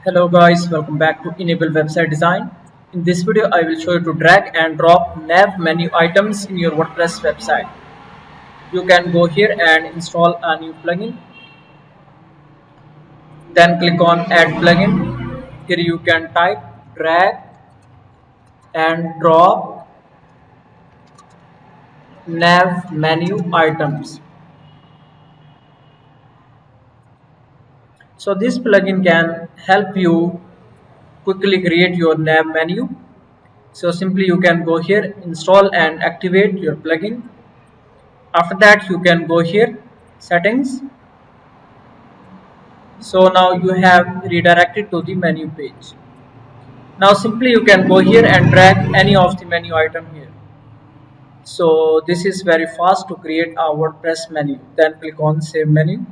Hello guys, welcome back to Enable Website Design. In this video, I will show you to drag and drop nav menu items in your WordPress website. You can go here and install a new plugin. Then click on Add Plugin. Here you can type drag and drop nav menu items. So this plugin can help you quickly create your nav menu. So simply you can go here, install and activate your plugin. After that you can go here, settings. So now you have redirected to the menu page. Now simply you can go here and drag any of the menu item here. So this is very fast to create a WordPress menu. Then click on save menu.